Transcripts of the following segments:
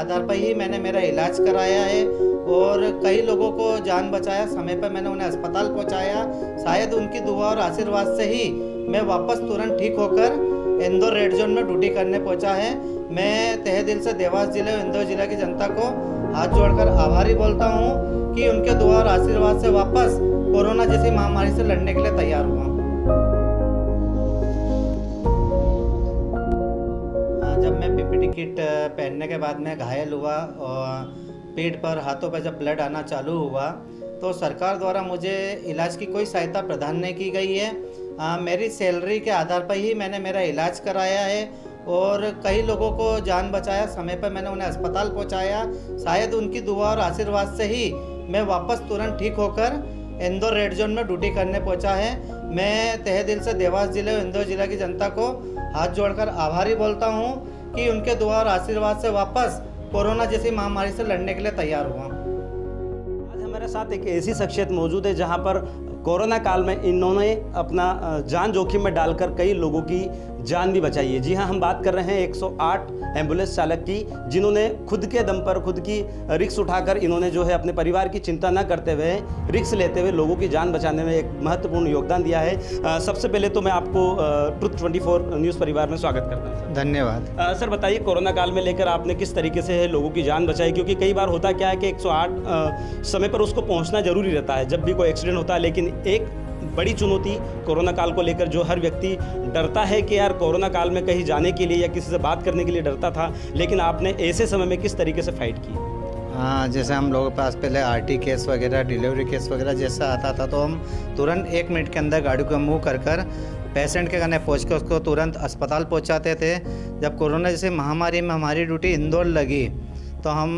आधार पर ही मैंने मेरा इलाज कराया है और कई लोगों को जान बचाया। समय पर मैंने उन्हें अस्पताल पहुंचाया। शायद उनकी दुआ और आशीर्वाद से ही मैं वापस तुरंत ठीक होकर इंदौर रेड जोन में ड्यूटी करने पहुंचा है। मैं तहे दिल से देवास जिले और इंदौर जिला की जनता को हाथ जोड़कर आभारी बोलता हूं कि उनके दुआ और आशीर्वाद से वापस कोरोना जैसी महामारी से लड़ने के लिए तैयार हुआ। जब मैं पीपीटी किट पहनने के बाद मैं घायल हुआ और पेट पर हाथों पर जब ब्लड आना चालू हुआ तो सरकार द्वारा मुझे इलाज की कोई सहायता प्रदान नहीं की गई है। मेरी सैलरी के आधार पर ही मैंने मेरा इलाज कराया है और कई लोगों को जान बचाया। समय पर मैंने उन्हें अस्पताल पहुंचाया। शायद उनकी दुआ और आशीर्वाद से ही मैं वापस तुरंत ठीक होकर इंदौर रेड जोन में ड्यूटी करने पहुंचा है। मैं तहे दिल से देवास जिले और इंदौर जिला की जनता को हाथ जोड़कर आभारी बोलता हूं कि उनके दुआ और आशीर्वाद से वापस कोरोना जैसी महामारी से लड़ने के लिए तैयार हुआ। आज हमारे साथ एक ऐसी शख्सियत मौजूद है जहां पर कोरोना काल में इन्होंने अपना जान जोखिम में डालकर कई लोगों की जान भी बचाई है। जी हाँ, हम बात कर रहे हैं 108 एम्बुलेंस चालक की, जिन्होंने खुद के दम पर खुद की रिक्स उठाकर इन्होंने जो है अपने परिवार की चिंता न करते हुए रिक्स लेते हुए लोगों की जान बचाने में एक महत्वपूर्ण योगदान दिया है। सबसे पहले तो मैं आपको ट्रुथ 24 न्यूज़ परिवार में स्वागत करता हूँ। धन्यवाद। सर बताइए, कोरोना काल में लेकर आपने किस तरीके से लोगों की जान बचाई? क्योंकि कई बार होता क्या है कि 108 समय पर उसको पहुँचना जरूरी रहता है जब भी कोई एक्सीडेंट होता है, लेकिन एक बड़ी चुनौती कोरोना काल को लेकर जो हर व्यक्ति डरता है कि यार कोरोना काल में कहीं जाने के लिए या किसी से बात करने के लिए डरता था, लेकिन आपने ऐसे समय में किस तरीके से फाइट की? हाँ, जैसे हम लोगों के पास पहले आरटी केस वगैरह, डिलीवरी केस वगैरह जैसा आता था तो हम तुरंत 1 मिनट के अंदर गाड़ी को मूव कर पेशेंट के घर पहुँच कर उसको तुरंत अस्पताल पहुँचाते थे। जब कोरोना जैसे महामारी में हमारी ड्यूटी इंदौर लगी तो हम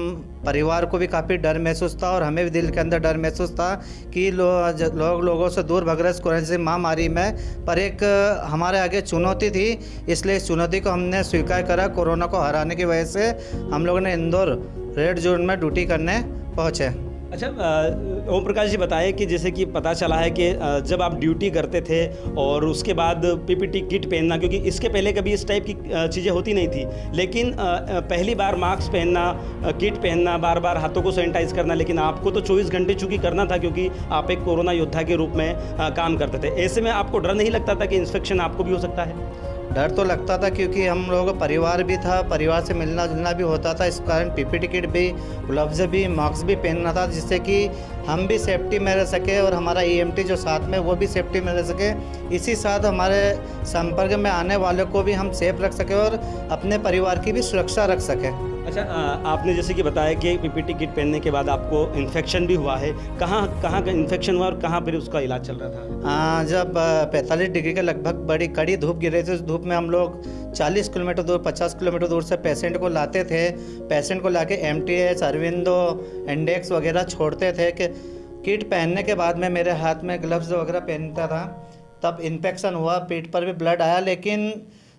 परिवार को भी काफ़ी डर महसूस था और हमें भी दिल के अंदर डर महसूस था कि लोगों से दूर भग रहे कोरोना से महामारी में, पर एक हमारे आगे चुनौती थी। इसलिए इस चुनौती को हमने स्वीकार करा। कोरोना को हराने की वजह से हम लोगों ने इंदौर रेड जोन में ड्यूटी करने पहुँचे। अच्छा, ओम प्रकाश जी बताएं कि जैसे कि पता चला है कि जब आप ड्यूटी करते थे और उसके बाद पीपीटी किट पहनना, क्योंकि इसके पहले कभी इस टाइप की चीज़ें होती नहीं थी, लेकिन पहली बार मास्क पहनना, किट पहनना, बार बार हाथों को सैनिटाइज करना, लेकिन आपको तो 24 घंटे चूँकि करना था क्योंकि आप एक कोरोना योद्धा के रूप में काम करते थे। ऐसे में आपको डर नहीं लगता था कि इन्फेक्शन आपको भी हो सकता है? डर तो लगता था क्योंकि हम लोगों का परिवार भी था, परिवार से मिलना जुलना भी होता था। इस कारण पीपीटी किट भी, ग्लव्स भी, मास्क भी पहनना था जिससे कि हम भी सेफ्टी में रह सके और हमारा ईएमटी जो साथ में वो भी सेफ्टी में रह सके। इसी साथ हमारे संपर्क में आने वालों को भी हम सेफ रख सके और अपने परिवार की भी सुरक्षा रख सके। अच्छा, आपने जैसे कि बताया कि पीपीटी किट पहनने के बाद आपको इन्फेक्शन भी हुआ है। कहाँ का इन्फेक्शन हुआ और कहाँ पर उसका इलाज चल रहा था? जब 45 डिग्री के लगभग बड़ी कड़ी धूप गिर रही थी, उस धूप में हम लोग 40 किलोमीटर दूर, 50 किलोमीटर दूर से पेशेंट को लाते थे। पेशेंट को लाके एमटीएच, अरविंदो, इंडेक्स वगैरह छोड़ते थे। कि किट पहनने के बाद में मेरे हाथ में ग्लव्स वगैरह पहनता था, तब इन्फेक्शन हुआ, पेट पर भी ब्लड आया। लेकिन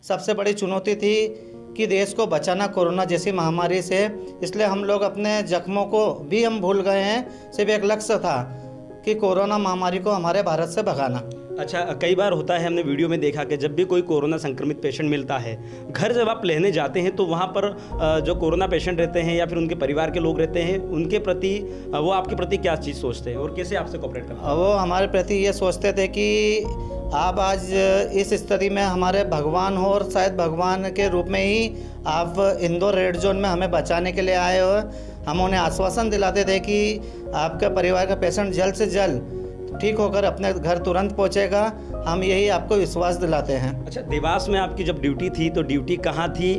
सबसे बड़ी चुनौती थी कि देश को बचाना कोरोना जैसी महामारी से। इसलिए हम लोग अपने जख्मों को भी हम भूल गए हैं। सिर्फ एक लक्ष्य था कि कोरोना महामारी को हमारे भारत से भगाना। अच्छा, कई बार होता है, हमने वीडियो में देखा कि जब भी कोई कोरोना संक्रमित पेशेंट मिलता है, घर जब आप लेने जाते हैं तो वहाँ पर जो कोरोना पेशेंट रहते हैं या फिर उनके परिवार के लोग रहते हैं, उनके प्रति वो आपके प्रति क्या चीज़ सोचते हैं और कैसे आपसे कोऑपरेट करते हैं? वो हमारे प्रति ये सोचते थे कि आप आज इस स्थिति में हमारे भगवान हो और शायद भगवान के रूप में ही आप इंदौर रेड जोन में हमें बचाने के लिए आए हो। हम उन्हें आश्वासन दिलाते थे कि आपका परिवार का पेशेंट जल्द से जल्द ठीक होकर अपने घर तुरंत पहुंचेगा। हम यही आपको विश्वास दिलाते हैं। अच्छा, देवास में आपकी जब ड्यूटी थी तो ड्यूटी कहाँ थी?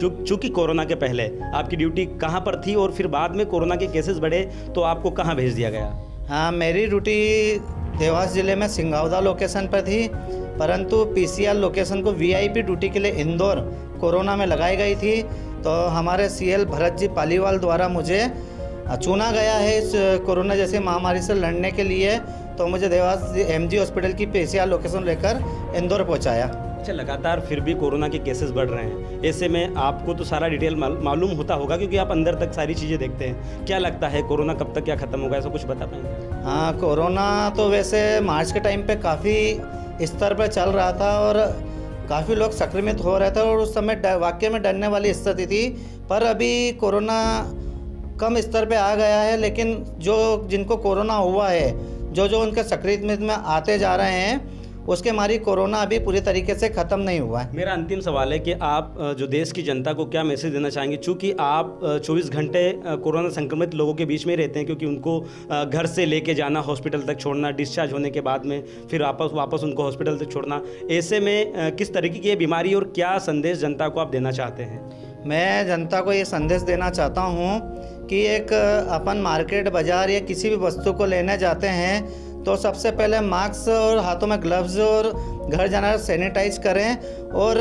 चूँकि कोरोना के पहले आपकी ड्यूटी कहाँ पर थी और फिर बाद में कोरोना के केसेस बढ़े तो आपको कहाँ भेज दिया गया? हाँ, मेरी ड्यूटी देवास ज़िले में सिंगावदा लोकेशन पर थी, परंतु पीसीआर लोकेशन को वीआईपी ड्यूटी के लिए इंदौर कोरोना में लगाई गई थी। तो हमारे सीएल भरत जी पालीवाल द्वारा मुझे चुना गया है इस कोरोना जैसी महामारी से लड़ने के लिए। तो मुझे देवास एमजी हॉस्पिटल की पीसीआर लोकेशन लेकर इंदौर पहुंचाया। अच्छा, लगातार फिर भी कोरोना के केसेस बढ़ रहे हैं, ऐसे में आपको तो सारा डिटेल मालूम होता होगा क्योंकि आप अंदर तक सारी चीज़ें देखते हैं। क्या लगता है कोरोना कब तक क्या ख़त्म होगा, ऐसा कुछ बता पाएंगे? हाँ, कोरोना तो वैसे मार्च के टाइम पे काफ़ी स्तर पर चल रहा था और काफ़ी लोग संक्रमित हो रहे थे और उस समय वाकई में डरने वाली स्थिति थी। पर अभी कोरोना कम स्तर पे आ गया है, लेकिन जो जिनको कोरोना हुआ है, जो उनके संक्रमित में आते जा रहे हैं, उसके हमारी कोरोना अभी पूरी तरीके से ख़त्म नहीं हुआ है। मेरा अंतिम सवाल है कि आप जो देश की जनता को क्या मैसेज देना चाहेंगे, चूँकि आप 24 घंटे कोरोना संक्रमित लोगों के बीच में ही रहते हैं, क्योंकि उनको घर से लेके जाना, हॉस्पिटल तक छोड़ना, डिस्चार्ज होने के बाद में फिर वापस उनको हॉस्पिटल तक छोड़ना, ऐसे में किस तरीके की ये बीमारी और क्या संदेश जनता को आप देना चाहते हैं? मैं जनता को ये संदेश देना चाहता हूँ कि एक अपन मार्केट, बाज़ार या किसी भी वस्तु को लेने जाते हैं तो सबसे पहले मास्क और हाथों में ग्लव्स और घर जाना सैनिटाइज करें और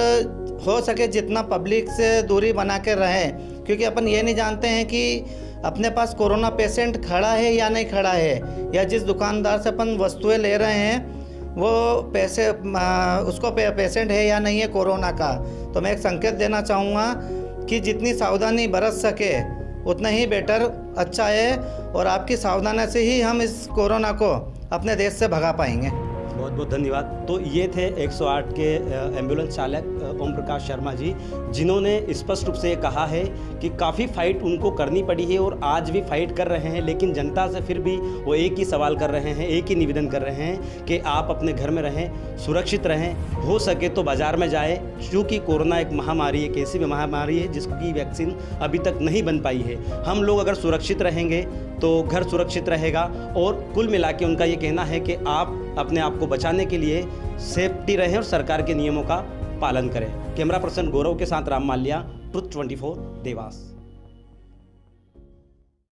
हो सके जितना पब्लिक से दूरी बना के रहें, क्योंकि अपन ये नहीं जानते हैं कि अपने पास कोरोना पेशेंट खड़ा है या नहीं खड़ा है, या जिस दुकानदार से अपन वस्तुएं ले रहे हैं वो उसको पेशेंट है या नहीं है कोरोना का। तो मैं एक संकेत देना चाहूँगा कि जितनी सावधानी बरत सके उतना ही बेटर, अच्छा है, और आपकी सावधानी से ही हम इस कोरोना को अपने देश से भगा पाएंगे। बहुत बहुत धन्यवाद। तो ये थे 108 के एम्बुलेंस चालक ओम प्रकाश शर्मा जी, जिन्होंने स्पष्ट रूप से कहा है कि काफ़ी फाइट उनको करनी पड़ी है और आज भी फाइट कर रहे हैं, लेकिन जनता से फिर भी वो एक ही सवाल कर रहे हैं, एक ही निवेदन कर रहे हैं कि आप अपने घर में रहें, सुरक्षित रहें, हो सके तो बाज़ार में जाए, क्योंकि कोरोना एक महामारी, एक ऐसी महामारी है जिसकी वैक्सीन अभी तक नहीं बन पाई है। हम लोग अगर सुरक्षित रहेंगे तो घर सुरक्षित रहेगा, और कुल मिला के उनका ये कहना है कि आप अपने आप को बचाने के लिए सेफ्टी रहें और सरकार के नियमों का पालन करें। कैमरा पर्सन गौरव के साथ राम माल्या, ट्रुथ 24 देवास।